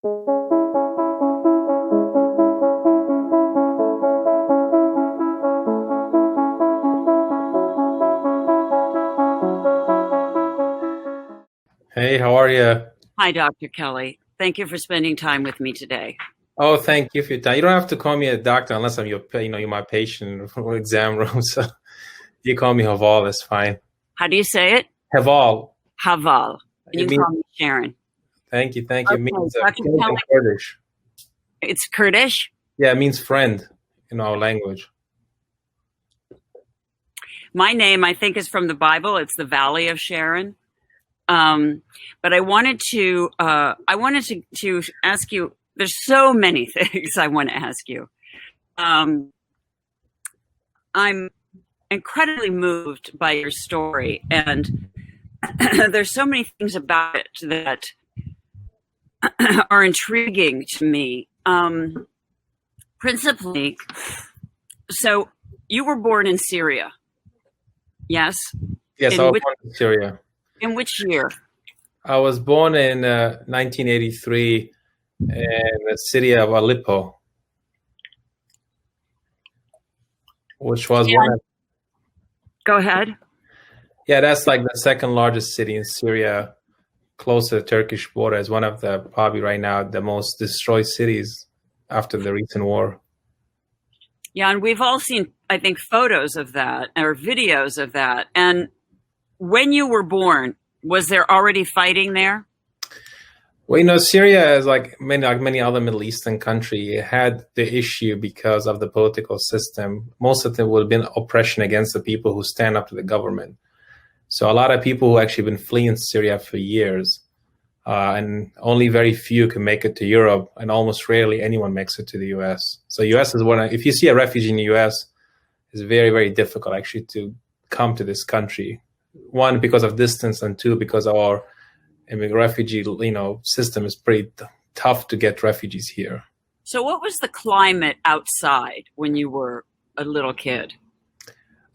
Hey, how are you? Hi, Dr. Kelli. Thank you for spending time with me today. Oh, thank you for your time. You don't have to call me a doctor unless I'm you're my patient for exam room. So you call me Heval, it's fine. How do you say it? Heval. Heval. You call me Sharon. Thank you. It Okay, means Dr. Kelli, Kurdish. It's Kurdish? Yeah, it means friend in our language. My name, I think, is from the Bible. It's the Valley of Sharon. But I wanted to ask you, there's so many things I want to ask you. I'm incredibly moved by your story, and there's so many things about it that are intriguing to me. Principally, so you were born in Syria, yes? Yes, I was born in Syria. In which year? I was born in 1983 in the city of Aleppo, which was one of... Go ahead. Yeah, that's like the second largest city in Syria, close to the Turkish border. It's one of the, probably right now, the most destroyed cities after the recent war. Yeah, and we've all seen, I think, photos of that or videos of that. And when you were born, was there already fighting there? Well, Syria is like many other Middle Eastern countries. It had the issue because of the political system. Most of them would have been oppression against the people who stand up to the government. So a lot of people who actually been fleeing Syria for years, and only very few can make it to Europe, and almost rarely anyone makes it to the U.S. So U.S. is if you see a refugee in the U.S., it's very, very difficult actually to come to this country. One, because of distance, and two, because our refugee, system is pretty tough to get refugees here. So what was the climate outside when you were a little kid?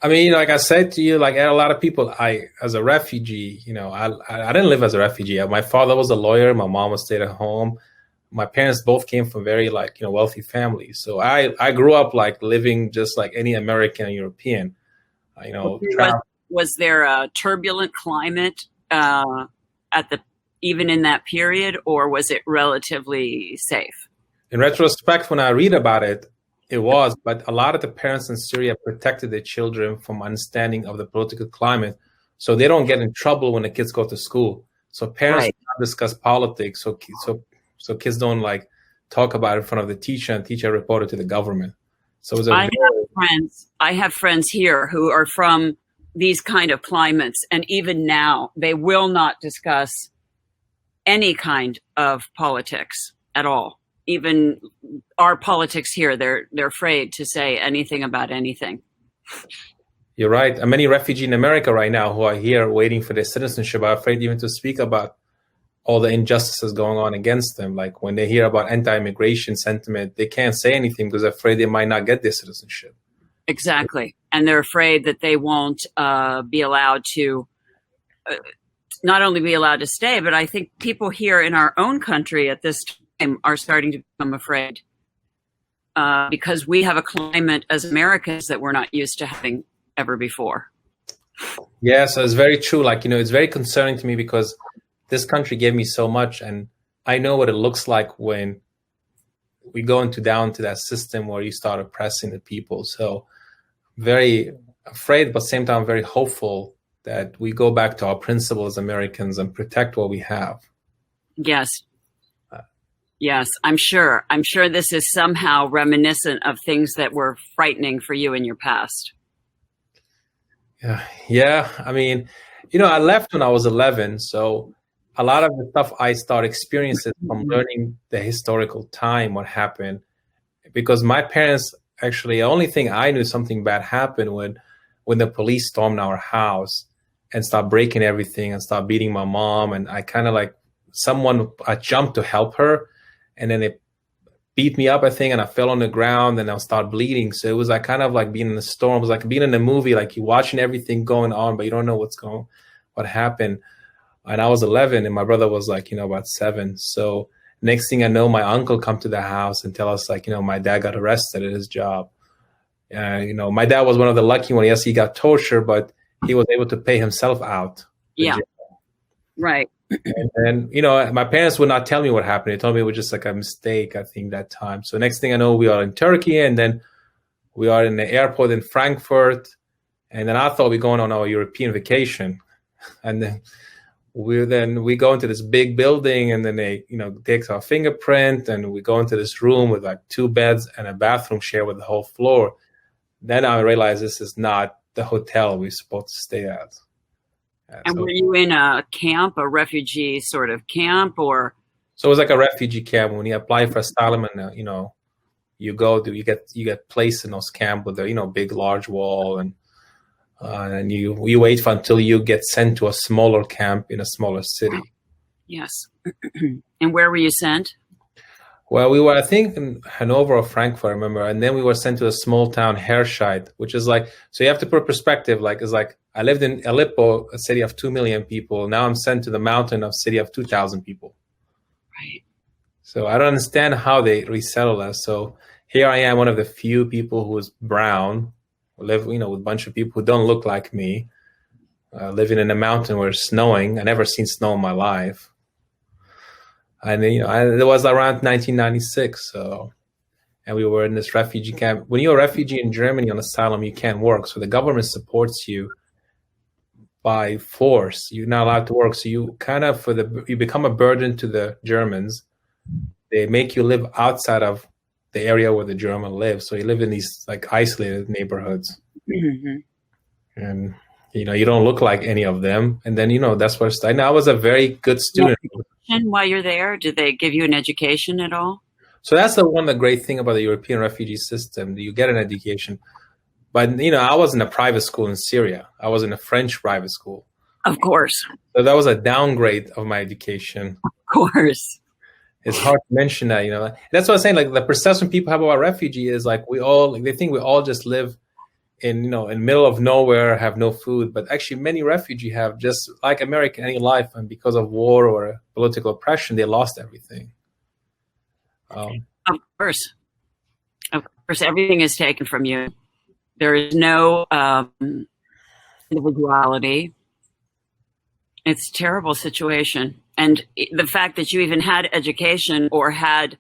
I mean, like I said to you, like a lot of people, as a refugee, I didn't live as a refugee. My father was a lawyer. My mom stayed at home. My parents both came from very wealthy families. So I grew up like living just like any American and European, Was there a turbulent climate even in that period, or was it relatively safe? In retrospect, when I read about it, it was, but a lot of the parents in Syria protected their children from understanding of the political climate, so they don't get in trouble when the kids go to school. So parents don't discuss politics, so kids don't talk about it in front of the teacher, and teacher reported to the government. So it was I have friends here who are from these kind of climates, and even now they will not discuss any kind of politics at all. Even our politics here, they're afraid to say anything about anything. You're right. And many refugees in America right now who are here waiting for their citizenship are afraid even to speak about all the injustices going on against them. Like when they hear about anti-immigration sentiment, they can't say anything because they're afraid they might not get their citizenship. Exactly. And they're afraid that they won't be allowed to not only be allowed to stay, but I think people here in our own country at this time are starting to become afraid because we have a climate as Americans that we're not used to having ever before. Yes, it's very true. It's very concerning to me because this country gave me so much, and I know what it looks like when we go down to that system where you start oppressing the people. So very afraid, but at the same time, very hopeful that we go back to our principles as Americans and protect what we have. Yes. Yes, I'm sure. I'm sure this is somehow reminiscent of things that were frightening for you in your past. Yeah. I mean, I left when I was 11. So a lot of the stuff I started experiencing from learning the historical time, what happened, because my parents actually, the only thing I knew something bad happened when the police stormed our house and started breaking everything and started beating my mom. And I kind of I jumped to help her, and then it beat me up, I think, and I fell on the ground and I started bleeding. So it was kind of like being in the storm. It was like being in a movie, like you're watching everything going on, but you don't know what happened. And I was 11 and my brother was about 7. So Next thing I know, my uncle come to the house and tell us like, my dad got arrested at his job. My dad was one of the lucky ones. Yes, he got tortured, but he was able to pay himself out. Yeah. Right. And my parents would not tell me what happened. They told me it was just like a mistake, I think, that time. So next thing I know, we are in Turkey, and then we are in the airport in Frankfurt. And then I thought we were going on our European vacation. And then we go into this big building, and then they, take our fingerprint, and we go into this room with like 2 beds and a bathroom share with the whole floor. Then I realized this is not the hotel we're supposed to stay at. And were you in a camp, a refugee sort of camp, or? So it was like a refugee camp. When you apply for asylum, and you get placed in those camp with a big large wall, and you wait until you get sent to a smaller camp in a smaller city. Yes. And where were you sent? Well, we were, I think, in Hanover or Frankfurt, I remember, and then we were sent to a small town, Herscheid, which is like, so you have to put perspective, like, it's like, I lived in Aleppo, a city of 2 million people. Now I'm sent to the mountain of city of 2,000 people. Right. So I don't understand how they resettle us. So here I am, one of the few people who is brown, who live, with a bunch of people who don't look like me, living in a mountain where it's snowing. I never seen snow in my life. And it was around 1996. So, and we were in this refugee camp. When you're a refugee in Germany on asylum, you can't work. So the government supports you by force. You're not allowed to work. So you kind of, you become a burden to the Germans. They make you live outside of the area where the German live. So you live in these like isolated neighborhoods. Mm-hmm. And, you don't look like any of them. And then, that's what I was a very good student. And while you're there, did they give you an education at all? So that's the great thing about the European refugee system. You get an education. But, I was in a private school in Syria. I was in a French private school. Of course. So that was a downgrade of my education. Of course. It's hard to mention that, That's what I'm saying. Like the perception people have about refugee is like they think we all just live in the middle of nowhere, have no food. But actually many refugees have, just like American any life, and because of war or political oppression, they lost everything. Of course, everything is taken from you. There is no individuality. It's a terrible situation. And the fact that you even had education or had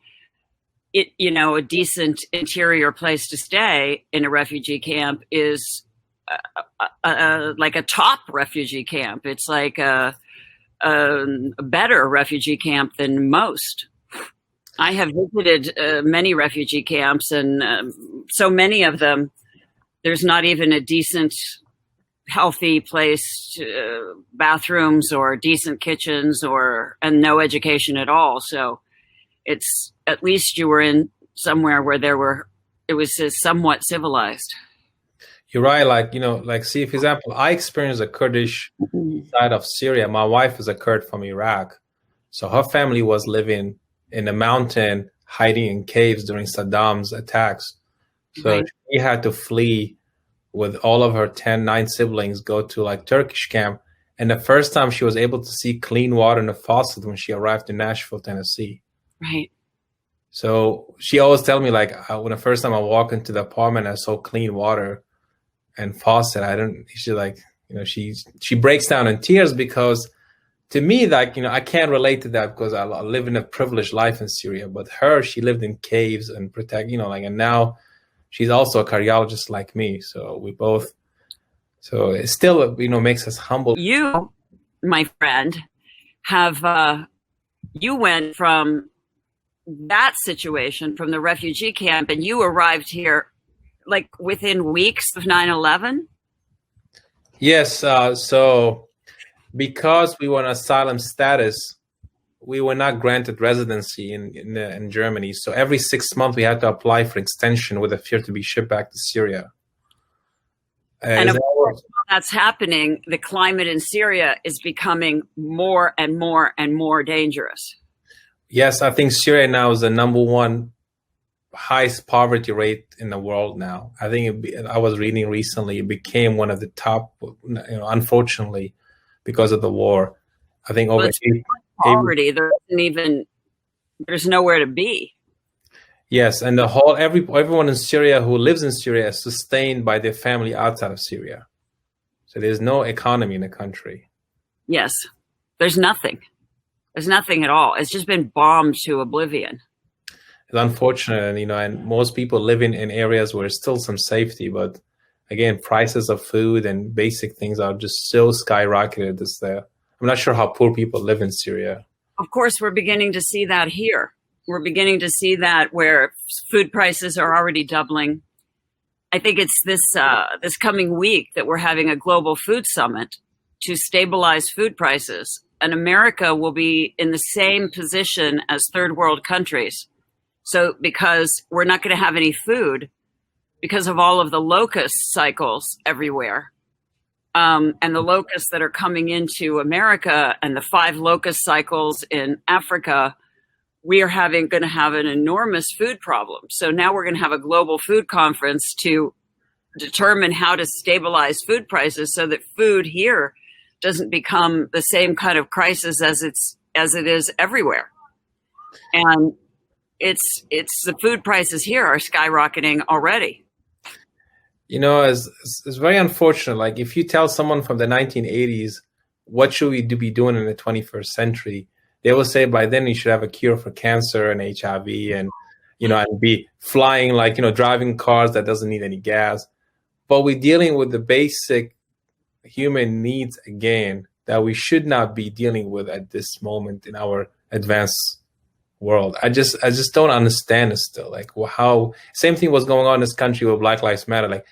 a decent interior place to stay in a refugee camp is like a top refugee camp. It's like a better refugee camp than most. I have visited many refugee camps, and so many of them, there's not even a decent, healthy place, bathrooms or decent kitchens, and no education at all. So it's, at least you were in somewhere where it was somewhat civilized. You're right. See, for example, I experienced the Kurdish side of Syria. My wife is a Kurd from Iraq. So her family was living in a mountain, hiding in caves during Saddam's attacks. So she had to flee with all of her 9 siblings, go to like Turkish camp. And the first time she was able to see clean water in a faucet when she arrived in Nashville, Tennessee. Right. So she always tell me like when the first time I walk into the apartment, I saw clean water and faucet. She breaks down in tears because to me, like, I can't relate to that because I live in a privileged life in Syria, but she lived in caves and and now she's also a cardiologist like me. So it still, makes us humble. You, my friend, you went from that situation, from the refugee camp, and you arrived here like within weeks of 9/11? Yes. So because we were on asylum status, we were not granted residency in Germany. So every 6 months we had to apply for extension with a fear to be shipped back to Syria. And of course, while that's happening, the climate in Syria is becoming more and more and more dangerous. Yes, I think Syria now is the number 1 highest poverty rate in the world now. I think I was reading recently, it became one of the top, unfortunately, because of the war. I think over poverty. There isn't even there's nowhere to be. Yes, and everyone in Syria who lives in Syria is sustained by their family outside of Syria. So there's no economy in the country. Yes, there's nothing. There's nothing at all. It's just been bombed to oblivion. It's unfortunate, and most people live in areas where there's still some safety, but again, prices of food and basic things are just so skyrocketed. I'm not sure how poor people live in Syria. Of course, we're beginning to see that here. We're beginning to see that where food prices are already doubling. I think it's this coming week that we're having a global food summit to stabilize food prices. And America will be in the same position as third world countries. So because we're not going to have any food because of all of the locust cycles everywhere. And the locusts that are coming into America and the 5 locust cycles in Africa, we are going to have an enormous food problem. So now we're going to have a global food conference to determine how to stabilize food prices so that food here doesn't become the same kind of crisis as it is everywhere. And it's the food prices here are skyrocketing already. It's very unfortunate. Like if you tell someone from the 1980s, what should we be doing in the 21st century? They will say by then you should have a cure for cancer and HIV and be flying, driving cars that doesn't need any gas. But we're dealing with the basic human needs again that we should not be dealing with at this moment in our advanced world. I just don't understand it still. Like how same thing was going on in this country with Black Lives Matter.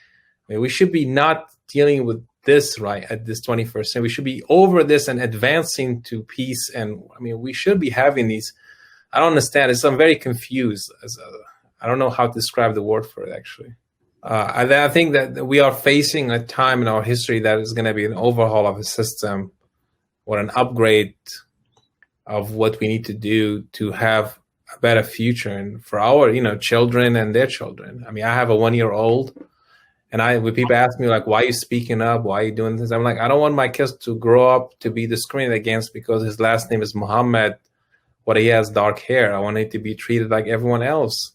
We should be not dealing with this right at this 21st century. We should be over this and advancing to peace. And we should be having these. I don't understand. I'm very confused. I don't know how to describe the word for it, actually. I think that we are facing a time in our history that is going to be an overhaul of a system or an upgrade of what we need to do to have a better future and for our, children and their children. I have a 1-year-old. And when people ask me, why are you speaking up? Why are you doing this? I'm like, I don't want my kids to grow up to be discriminated against because his last name is Muhammad, but he has dark hair. I want him to be treated like everyone else.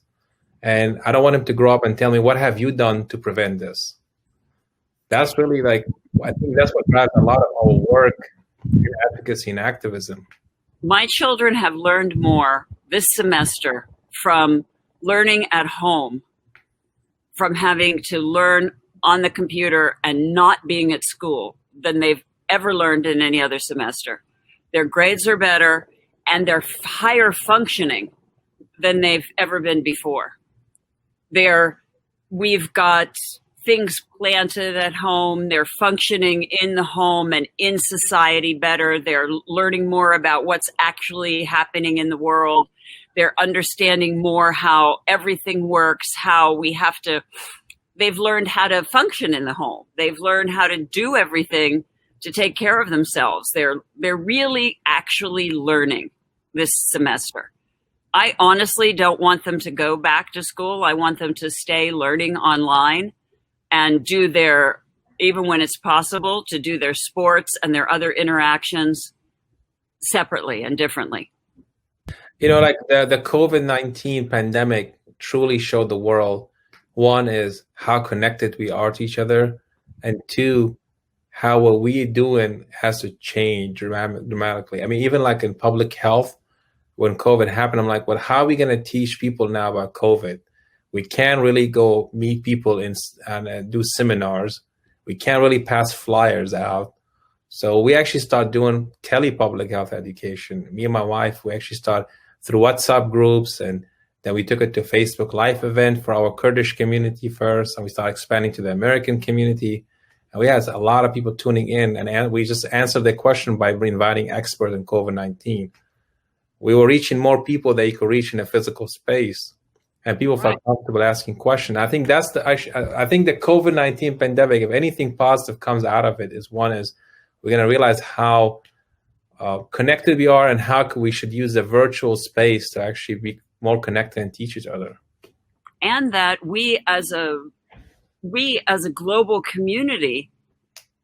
And I don't want him to grow up and tell me, what have you done to prevent this? That's really I think that's what drives a lot of our work in advocacy and activism. My children have learned more this semester from learning at home, from having to learn on the computer and not being at school than they've ever learned in any other semester. Their grades are better and they're higher functioning than they've ever been before. We've got things planted at home. They're functioning in the home and in society better. They're learning more about what's actually happening in the world. They're understanding more how everything works, they've learned how to function in the home. They've learned how to do everything to take care of themselves. They're really actually learning this semester. I honestly don't want them to go back to school. I want them to stay learning online and do even when it's possible, to do their sports and their other interactions separately and differently. The COVID-19 pandemic truly showed the world, one is how connected we are to each other, and 2, how what we're doing has to change dramatically. Even in public health, when COVID happened, I'm like, well, how are we going to teach people now about COVID? We can't really go meet people and do seminars. We can't really pass flyers out. So we actually start doing tele-public health education. Me and my wife, we actually start through WhatsApp groups, and then we took it to Facebook Live event for our Kurdish community first, and we started expanding to the American community. And we had a lot of people tuning in, and we just answered the question by inviting experts in COVID-19. We were reaching more people that you could reach in a physical space, and people felt comfortable asking questions. I think I think the COVID-19 pandemic, if anything positive comes out of it, is we're going to realize how connected we are and how we should use the virtual space to actually be more connected and teach each other. And that we as a global community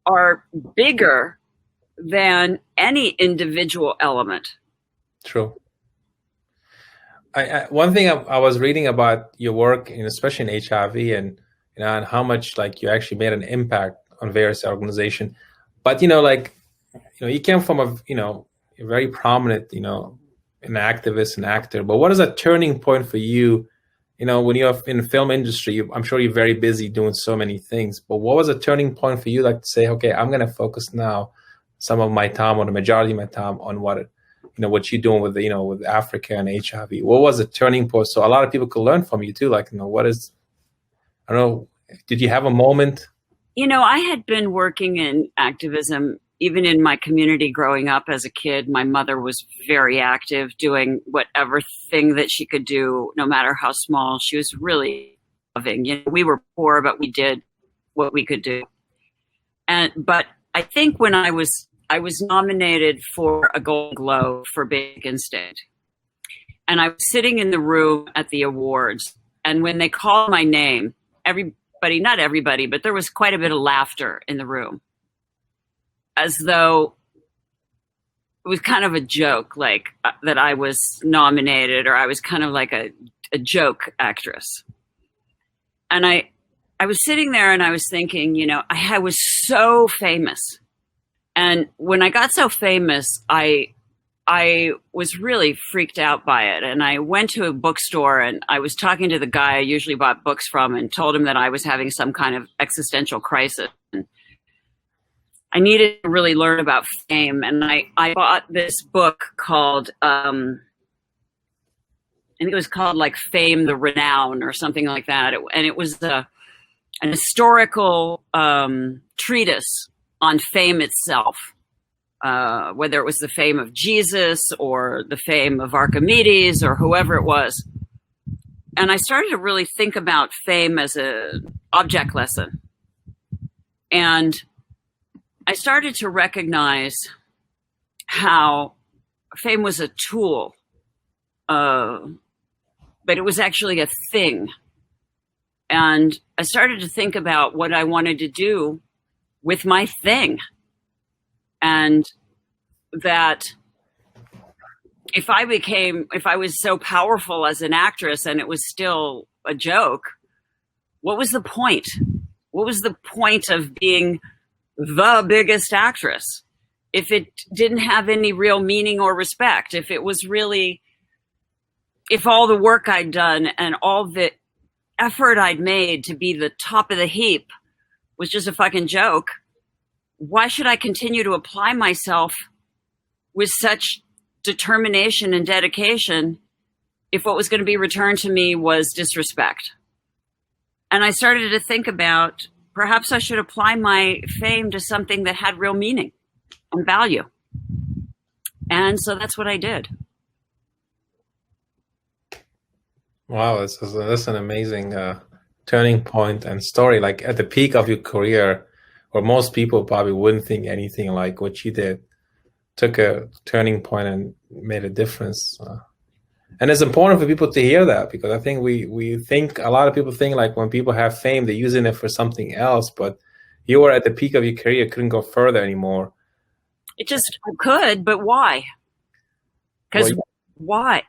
are bigger than any individual element. True. One thing I was reading about your work, especially in HIV, and how much like you actually made an impact on various organizations. But you came from a very prominent, an activist and actor. But what is a turning point for you? When you're in the film industry, I'm sure you're very busy doing so many things. But what was a turning point for you, like to say, okay, I'm going to focus now some of my time, or the majority of my time, on what you're doing with with Africa and HIV. What was the turning point? So a lot of people could learn from you too. Like, what is, I don't know, did you have a moment? I had been working in activism even in my community growing up as a kid. My mother was very active, doing whatever thing that she could do, no matter how small. She was really loving. We were poor, but we did what we could do. But I think when I was nominated for a Golden Globe for Basic Instinct, and I was sitting in the room at the awards, and when they called my name, not everybody, but there was quite a bit of laughter in the room, as though it was kind of a joke, like that I was nominated, or I was kind of like a joke actress. And I was sitting there and I was thinking, I was so famous. And when I got so famous, I was really freaked out by it. And I went to a bookstore and I was talking to the guy I usually bought books from, and told him that I was having some kind of existential crisis. And I needed to really learn about fame. And I bought this book called, I think it was called like Fame, the Renown, or something like that. And it was an historical treatise on fame itself. Whether it was the fame of Jesus or the fame of Archimedes or whoever it was. And I started to really think about fame as an object lesson. And I started to recognize how fame was a tool, but it was actually a thing. And I started to think about what I wanted to do with my thing. And that if I was so powerful as an actress and it was still a joke, what was the point? What was the point of being the biggest actress if it didn't have any real meaning or respect? If all the work I'd done and all the effort I'd made to be the top of the heap was just a fucking joke, why should I continue to apply myself with such determination and dedication if what was going to be returned to me was disrespect? And I started to think about, perhaps I should apply my fame to something that had real meaning and value. And so that's what I did. Wow, that's an amazing turning point and story. Like at the peak of your career, where most people probably wouldn't think anything like what you did, took a turning point and made a difference. And it's important for people to hear that, because I think we think, a lot of people think like when people have fame, they're using it for something else, but you were at the peak of your career, couldn't go further anymore. It just could, but why? Because why?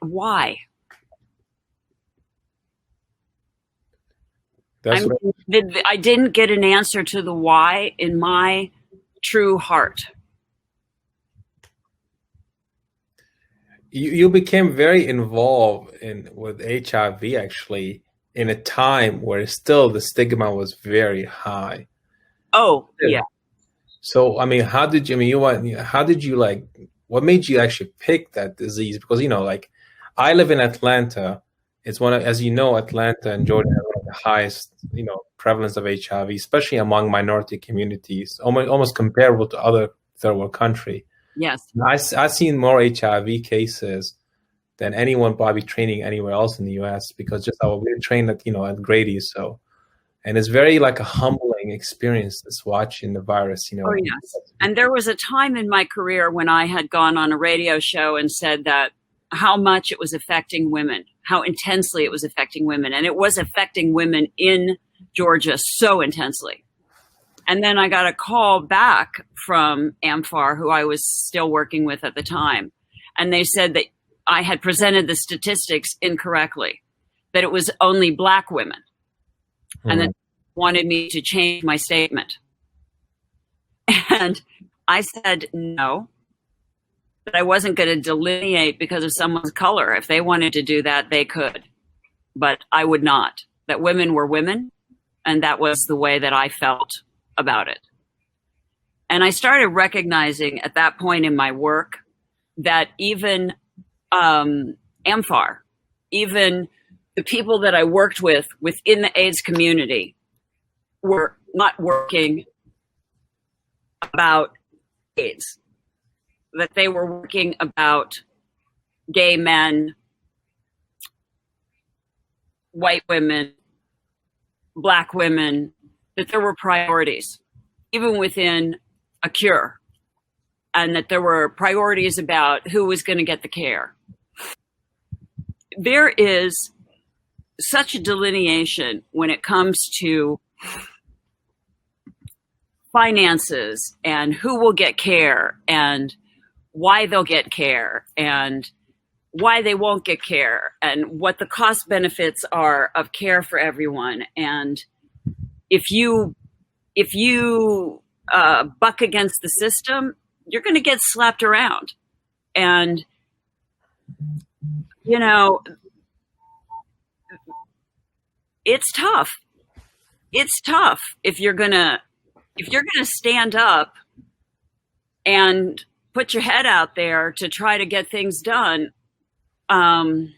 I didn't get an answer to the why in my true heart. You became very involved with HIV actually in a time where still the stigma was very high. Oh, yeah. So, I mean, what made you actually pick that disease? Because, I live in Atlanta. It's as you know, Atlanta and Georgia have one of the highest, prevalence of HIV, especially among minority communities, almost comparable to other third world country. Yes. I've seen more HIV cases than anyone probably training anywhere else in the US, because just how we're trained at, at Grady. So, and it's very like a humbling experience, this watching the virus, Oh, yes. And there was a time in my career when I had gone on a radio show and said that how much it was affecting women, how intensely it was affecting women. And it was affecting women in Georgia so intensely. And then I got a call back from AMFAR, who I was still working with at the time. And they said that I had presented the statistics incorrectly, that it was only Black women, and that wanted me to change my statement. And I said no, that I wasn't going to delineate because of someone's color. If they wanted to do that, they could, but I would not. That women were women, and that was the way that I felt about it. And I started recognizing at that point in my work that even AMFAR, even the people that I worked with within the AIDS community were not working about AIDS, that they were working about gay men, white women, Black women, that there were priorities, even within a cure, and that there were priorities about who was going to get the care. There is such a delineation when it comes to finances and who will get care and why they'll get care and why they won't get care and what the cost benefits are of care for everyone. And if you buck against the system, you're going to get slapped around. And, you know, it's tough. It's tough if you're going to stand up and put your head out there to try to get things done. I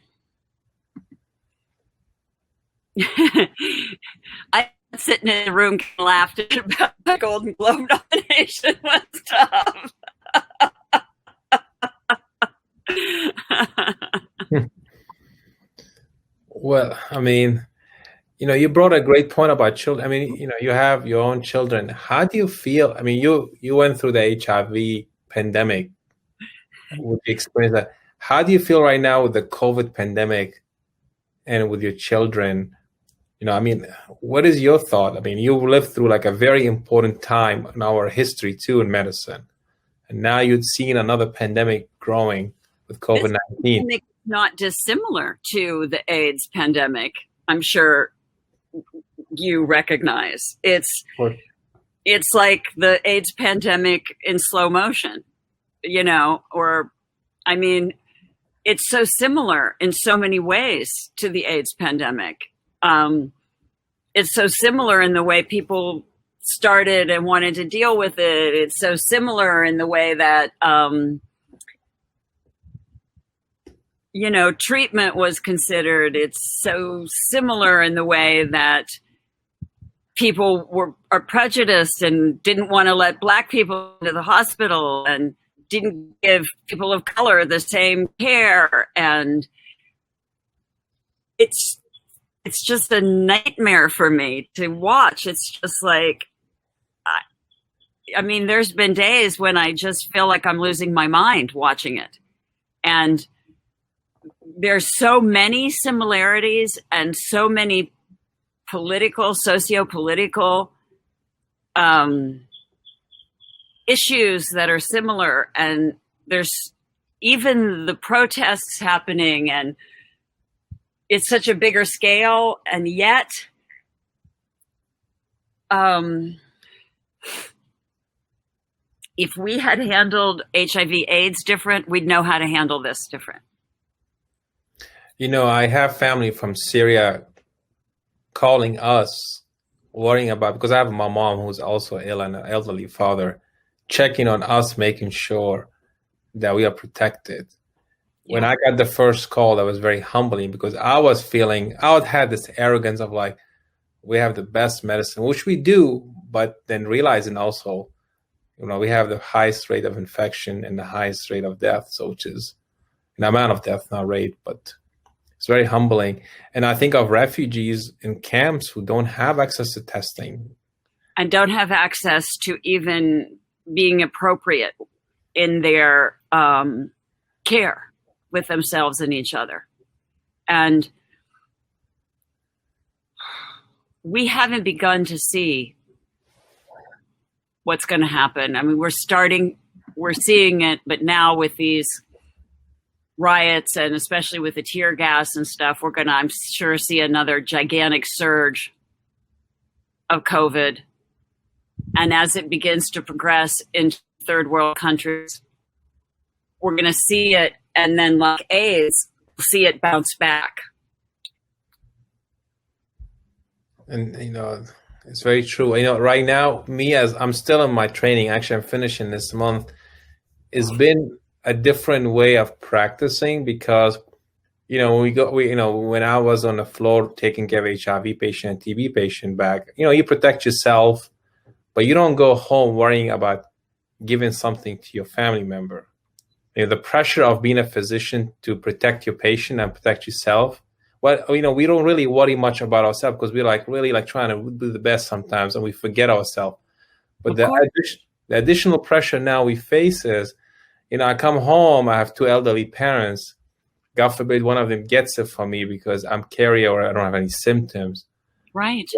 sitting in the room and laughed about the Golden Globe nomination was tough. Well, I mean, you know, you brought a great point about children. I mean, you know, you have your own children. How do you feel? I mean, you went through the HIV pandemic with the experience that. How do you feel right now with the COVID pandemic and with your children? You know, I mean, what is your thought? I mean, you lived through like a very important time in our history too in medicine. And now you've seen another pandemic growing with COVID-19. This pandemic is not dissimilar to the AIDS pandemic. I'm sure you recognize. It's like the AIDS pandemic in slow motion, you know, or, I mean, it's so similar in so many ways to the AIDS pandemic. It's so similar in the way people started and wanted to deal with it. It's so similar in the way that, you know, treatment was considered. It's so similar in the way that people are prejudiced and didn't want to let Black people into the hospital and didn't give people of color the same care. And it's just a nightmare for me to watch. It's just like, I mean, there's been days when I just feel like I'm losing my mind watching it. And there's so many similarities and so many socio-political issues that are similar, and there's even the protests happening, and it's such a bigger scale, and yet if we had handled HIV/AIDS different, we'd know how to handle this different. You know, I have family from Syria calling us, worrying about, because I have my mom who's also ill and an elderly father, checking on us, making sure that we are protected. Yeah. When I got the first call, that was very humbling because I had this arrogance of like, we have the best medicine, which we do, but then realizing also, you know, we have the highest rate of infection and the highest rate of death, so which is an amount of death, not rate, but it's very humbling. And I think of refugees in camps who don't have access to testing. And don't have access to even being appropriate in their care with themselves and each other. And we haven't begun to see what's going to happen. I mean, we're seeing it, but now with these riots, and especially with the tear gas and stuff, we're going to, I'm sure, see another gigantic surge of COVID. And as it begins to progress into third world countries, we're going to see it, and then like AIDS, see it bounce back. And, it's very true. Right now, me, as I'm still in my training, actually, I'm finishing this month, it's been a different way of practicing because, when I was on the floor taking care of HIV patient and TB patient back, you protect yourself, but you don't go home worrying about giving something to your family member. The pressure of being a physician to protect your patient and protect yourself. Well, we don't really worry much about ourselves because we're really trying to do the best sometimes, and we forget ourselves. But the additional pressure now we face is, I come home, I have two elderly parents. God forbid one of them gets it from me because I'm carrier or I don't have any symptoms. Right.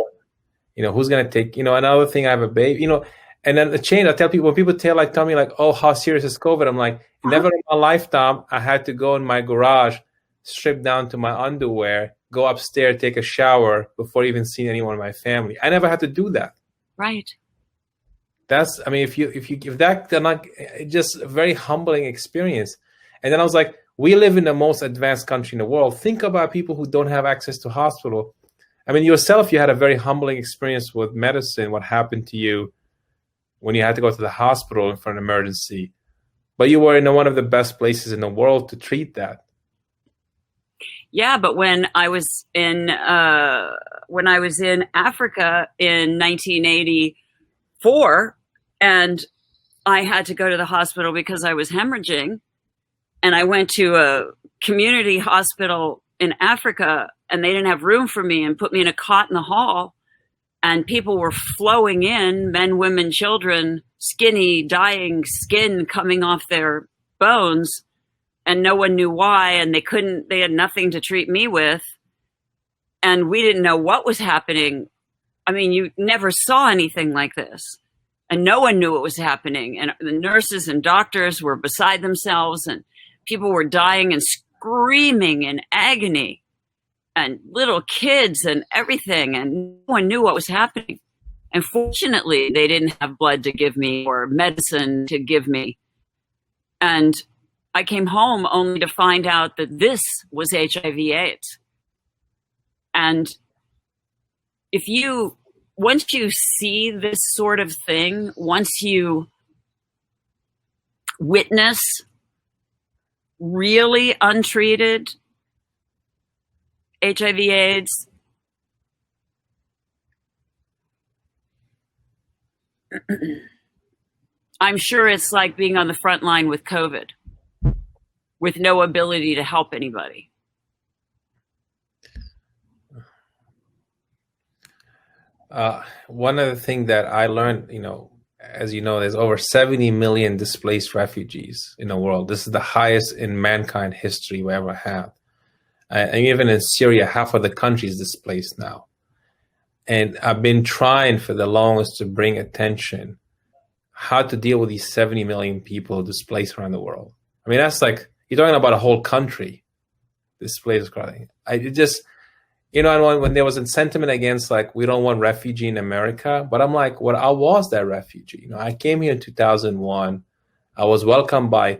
Who's going to take, another thing, I have a baby, and then the change, I tell people, when people tell me like, oh, how serious is COVID? I'm like, never in my lifetime, I had to go in my garage, strip down to my underwear, go upstairs, take a shower before even seeing anyone in my family. I never had to do that. Right. That's, if that, they're not, just a very humbling experience. And then I was like, we live in the most advanced country in the world. Think about people who don't have access to hospital. Yourself, you had a very humbling experience with medicine. What happened to you when you had to go to the hospital for an emergency? But you were in one of the best places in the world to treat that. Yeah, but when I was in Africa in 1984, and I had to go to the hospital because I was hemorrhaging, and I went to a community hospital in Africa, and they didn't have room for me and put me in a cot in the hall, and people were flowing in, men, women, children, skinny, dying, skin coming off their bones. And no one knew why, and they had nothing to treat me with. And we didn't know what was happening. You never saw anything like this. And no one knew what was happening. And the nurses and doctors were beside themselves, and people were dying and screaming in agony, and little kids and everything. And no one knew what was happening. And fortunately, they didn't have blood to give me or medicine to give me. And I came home only to find out that this was HIV/AIDS. And once you see this sort of thing, once you witness really untreated HIV/AIDS, I'm sure it's like being on the front line with COVID, with no ability to help anybody. One of the things that I learned, as you know, there's over 70 million displaced refugees in the world. This is the highest in mankind history we ever had. And even in Syria, half of the country is displaced now. And I've been trying for the longest to bring attention how to deal with these 70 million people displaced around the world. That's like, you're talking about a whole country displaced. When there was a sentiment against, like, we don't want refugee in America, but I'm like, well, I was that refugee. I came here in 2001. I was welcomed by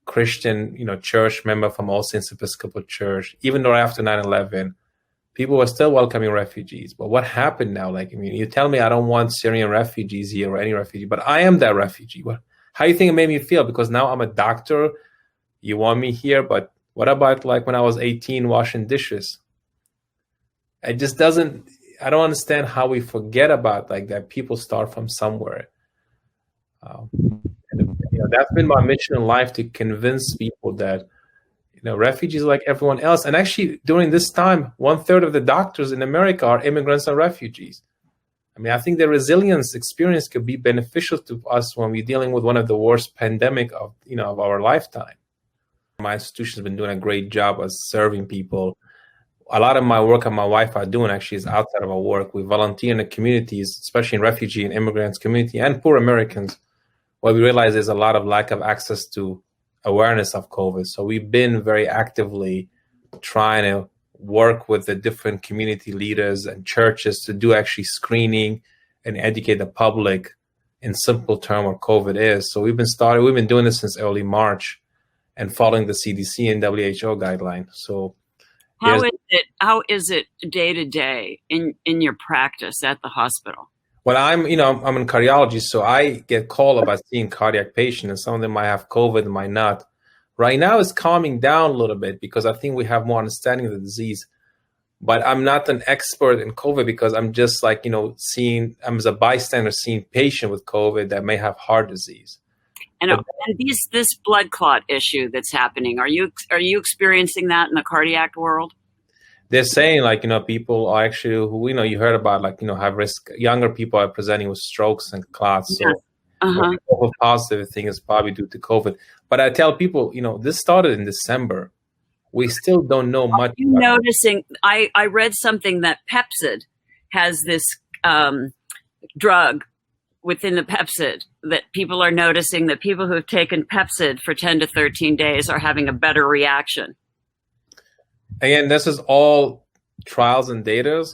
Christian, church member from All Saints Episcopal Church. Even though after 9/11, people were still welcoming refugees. But what happened now? You tell me I don't want Syrian refugees here or any refugee, but I am that refugee. How do you think it made me feel? Because now I'm a doctor. You want me here, but what about when I was 18 washing dishes? It just doesn't, I don't understand how we forget about that people start from somewhere. That's been my mission in life, to convince people that, refugees are like everyone else. And actually during this time, 1/3 of the doctors in America are immigrants and refugees. I think the resilience experience could be beneficial to us when we're dealing with one of the worst pandemic of our lifetime. My institution has been doing a great job of serving people. A lot of my work and my wife are doing actually is outside of our work. We volunteer in the communities, especially in refugee and immigrants community and poor Americans, where we realize there's a lot of lack of access to awareness of COVID. So we've been very actively trying to work with the different community leaders and churches to do actually screening and educate the public in simple term what COVID is. So we've been doing this since early March and following the CDC and WHO guideline. So how is it day to day in your practice at the hospital? Well, I'm in cardiology, so I get called about seeing cardiac patients, and some of them might have COVID, might not. Right now, it's calming down a little bit because I think we have more understanding of the disease. But I'm not an expert in COVID because I'm just I'm as a bystander seeing patient with COVID that may have heart disease. And this blood clot issue that's happening, are you experiencing that in the cardiac world? They're saying people are actually who you heard about have risk. Younger people are presenting with strokes and clots. So the positive thing is probably due to COVID. But I tell people, this started in December. We still don't know much. Noticing, I read something that Pepsid has this drug within the Pepsid that people are noticing that people who have taken Pepsid for 10 to 13 days are having a better reaction. Again, this is all trials and data.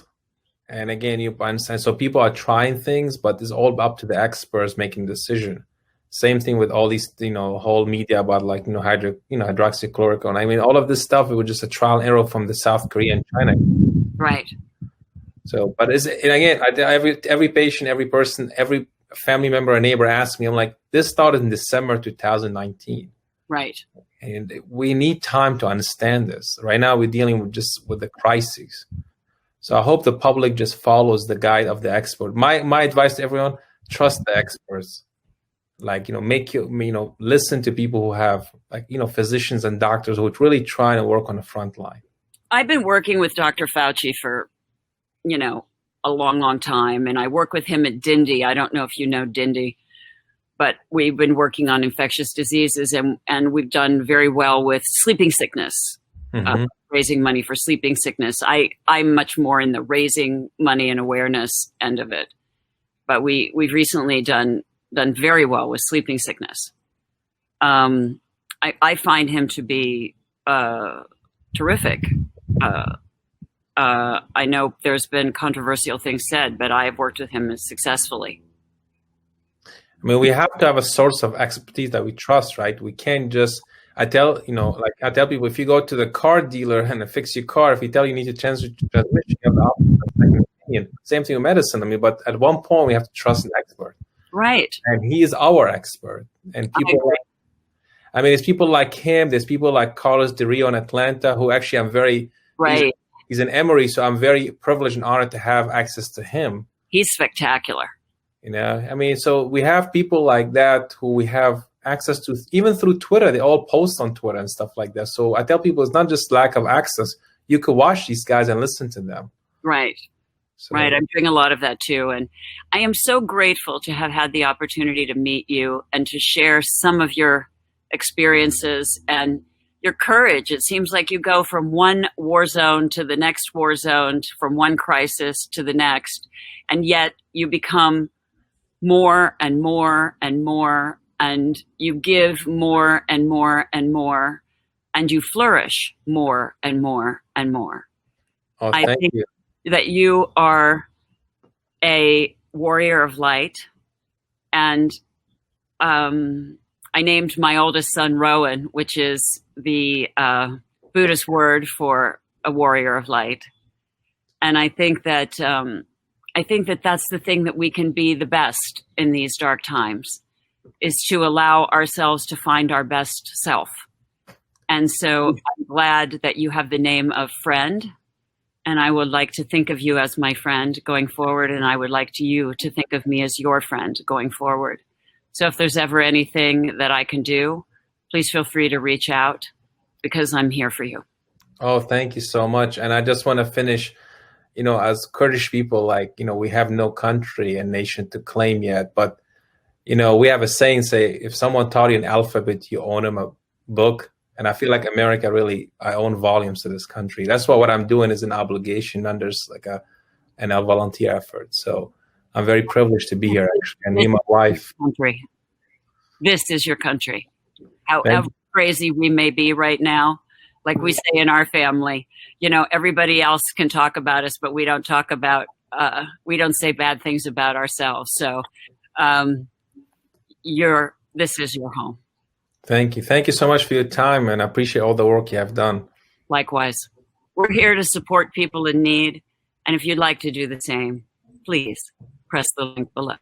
And again, you understand. So people are trying things, but it's all up to the experts making decision. Same thing with all these, whole media about hydroxychloroquine. I mean, all of this stuff, it was just a trial and error from the South Korea and China. Right. So, but every patient, every person, every family member or neighbor asks me, I'm like, this started in December 2019. Right. And we need time to understand this. Right now, we're dealing with the crises. So I hope the public just follows the guide of the expert. My advice to everyone: trust the experts. Listen to people who have physicians and doctors who are really trying to work on the front line. I've been working with Dr. Fauci for, a long, long time, and I work with him at Dindy. I don't know if you know Dindy. But we've been working on infectious diseases, and we've done very well with sleeping sickness, raising money for sleeping sickness. I'm much more in the raising money and awareness end of it. But we've recently done very well with sleeping sickness. I find him to be terrific. I know there's been controversial things said, but I've worked with him successfully. I mean, we have to have a source of expertise that we trust, right? We can't just, I tell people, if you go to the car dealer and fix your car, if you tell you need to change the transmission, you have the option of second opinion. Same thing with medicine. I mean, but at one point we have to trust an expert. Right. And he is our expert. And people there's people like him, there's people like Carlos De Rio in Atlanta, who actually I'm very, right. He's in Emory, so I'm very privileged and honored to have access to him. He's spectacular. I mean, so we have people like that who we have access to, even through Twitter. They all post on Twitter and stuff like that. So I tell people it's not just lack of access. You could watch these guys and listen to them. Right. So, right. I'm doing a lot of that too. And I am so grateful to have had the opportunity to meet you and to share some of your experiences and your courage. It seems like you go from one war zone to the next war zone, from one crisis to the next, and yet you become more and more and more, and you give more and more and more, and you flourish more and more and more. Oh, thank think you. That you are a warrior of light, and I named my oldest son Rowan, which is the Buddhist word for a warrior of light, and I think that that's the thing that we can be the best in these dark times, is to allow ourselves to find our best self. And so I'm glad that you have the name of friend, and I would like to think of you as my friend going forward, and I would like you to think of me as your friend going forward. So if there's ever anything that I can do, please feel free to reach out, because I'm here for you. Oh, thank you so much. And I just want to finish, as Kurdish people, we have no country and nation to claim yet. But, we have a saying, if someone taught you an alphabet, you own them a book. And I feel like America I own volumes to this country. That's what I'm doing is an obligation, and there's a volunteer effort. So I'm very privileged to be here, actually, and me and my wife. Country. This is your country. However crazy we may be right now. Like we say in our family, you know, everybody else can talk about us, but we don't talk about, we don't say bad things about ourselves. So this is your home. Thank you. Thank you so much for your time, and I appreciate all the work you have done. Likewise. We're here to support people in need. And if you'd like to do the same, please press the link below.